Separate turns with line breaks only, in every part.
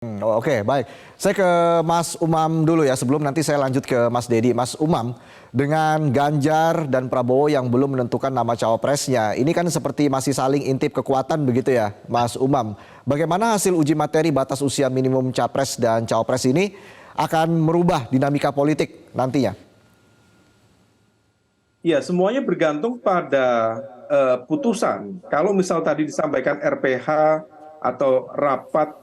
Oke, baik. Saya ke Mas Umam dulu ya, sebelum nanti saya lanjut ke Mas Dedi. Mas Umam, dengan Ganjar dan Prabowo yang belum menentukan nama cawapresnya, ini kan seperti masih saling intip kekuatan begitu ya, Mas Umam. Bagaimana hasil uji materi batas usia minimum capres dan cawapres ini akan merubah dinamika politik nantinya?
Ya, semuanya bergantung pada putusan. Kalau misal tadi disampaikan RPH atau rapat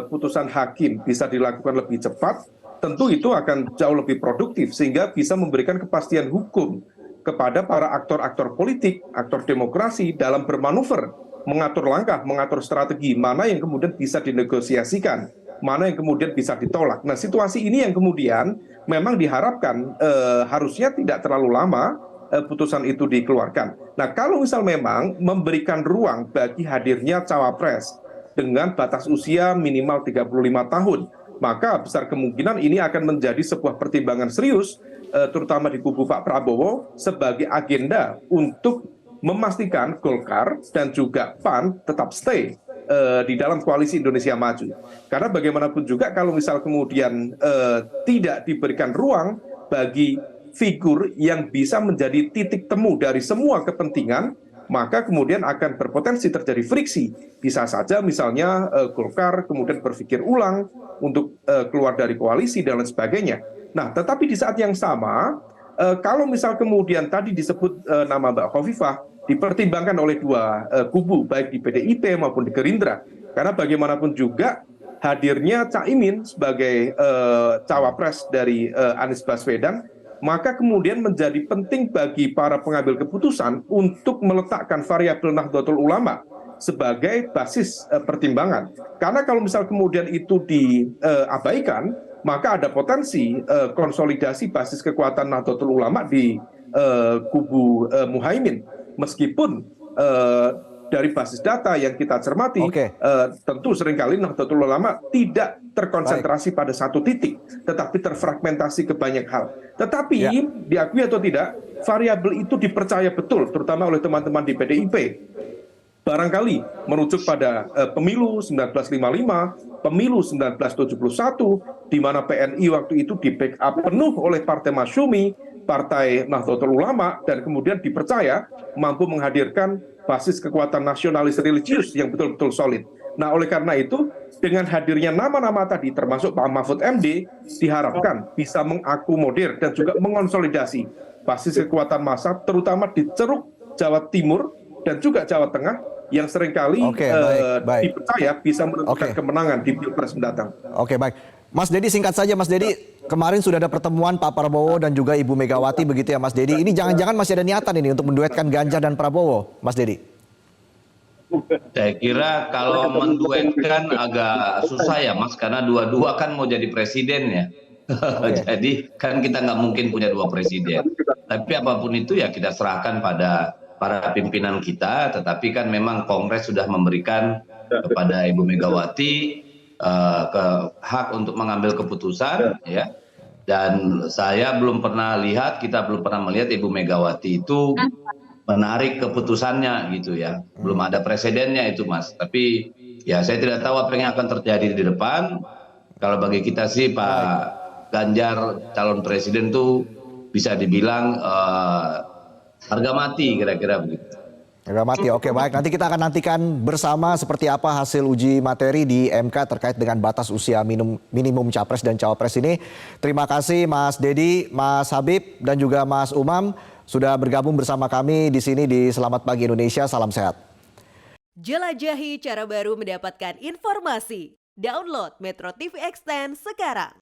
putusan hakim bisa dilakukan lebih cepat, tentu itu akan jauh lebih produktif sehingga bisa memberikan kepastian hukum kepada para aktor-aktor politik, aktor demokrasi dalam bermanuver, mengatur langkah, mengatur strategi, mana yang kemudian bisa dinegosiasikan, mana yang kemudian bisa ditolak. Nah, situasi ini yang kemudian memang diharapkan harusnya tidak terlalu lama putusan itu dikeluarkan. Nah, kalau misal memang memberikan ruang bagi hadirnya cawapres dengan batas usia minimal 35 tahun, maka besar kemungkinan ini akan menjadi sebuah pertimbangan serius, terutama di kubu Pak Prabowo, sebagai agenda untuk memastikan Golkar dan juga PAN tetap stay di dalam koalisi Indonesia Maju. Karena bagaimanapun juga kalau misal kemudian tidak diberikan ruang bagi figur yang bisa menjadi titik temu dari semua kepentingan, maka kemudian akan berpotensi terjadi friksi. Bisa saja misalnya Golkar kemudian berpikir ulang untuk keluar dari koalisi dan lain sebagainya. Nah, tetapi di saat yang sama, kalau misal kemudian tadi disebut nama Mbak Khofifah, dipertimbangkan oleh dua kubu, baik di PDIP maupun di Gerindra. Karena bagaimanapun juga hadirnya Caimin sebagai cawapres dari Anies Baswedan, maka kemudian menjadi penting bagi para pengambil keputusan untuk meletakkan variabel Nahdlatul Ulama sebagai basis pertimbangan. Karena kalau misal kemudian itu diabaikan, maka ada potensi konsolidasi basis kekuatan Nahdlatul Ulama di kubu Muhaimin. Meskipun dari basis data yang kita cermati, tentu seringkali Nahdlatul Ulama tidak terkonsentrasi pada satu titik, tetapi terfragmentasi ke banyak hal. Tetapi diakui atau tidak, variabel itu dipercaya betul, terutama oleh teman-teman di PDIP. Barangkali merujuk pada pemilu 1955, pemilu 1971, di mana PNI waktu itu di backup penuh oleh Partai Masyumi, Partai Nahdlatul Ulama, dan kemudian dipercaya mampu menghadirkan basis kekuatan nasionalis religius yang betul-betul solid. Nah, oleh karena itu, dengan hadirnya nama-nama tadi, termasuk Pak Mahfud MD, diharapkan bisa mengakomodir dan juga mengonsolidasi basis kekuatan massa, terutama di Ceruk, Jawa Timur, dan juga Jawa Tengah, yang seringkali dipercaya bisa menentukan kemenangan di Pilpres mendatang.
Oke, baik. Mas Dedi, singkat saja Mas Dedi, kemarin sudah ada pertemuan Pak Prabowo dan juga Ibu Megawati begitu ya Mas Dedi. Ini jangan-jangan masih ada niatan ini untuk menduetkan Ganjar dan Prabowo, Mas Dedi?
Saya kira kalau menduetkan agak susah ya Mas, karena dua-dua kan mau jadi presiden ya. Jadi kan kita nggak mungkin punya dua presiden. Tapi apapun itu ya kita serahkan pada para pimpinan kita, tetapi kan memang Kongres sudah memberikan kepada Ibu Megawati hak untuk mengambil keputusan ya. Dan saya belum pernah lihat, kita belum pernah melihat Ibu Megawati itu menarik keputusannya gitu ya. Belum ada presidennya itu Mas. Tapi ya saya tidak tahu apa yang akan terjadi di depan. Kalau bagi kita sih Pak Ganjar calon presiden tuh bisa dibilang harga mati kira-kira begitu.
Harga mati, oke baik. Nanti kita akan nantikan bersama seperti apa hasil uji materi di MK terkait dengan batas usia minimum capres dan cawapres ini. Terima kasih Mas Dedi, Mas Habib, dan juga Mas Umam sudah bergabung bersama kami di sini di Selamat Pagi Indonesia. Salam sehat.
Jelajahi cara baru mendapatkan informasi. Download Metro TV Extend sekarang.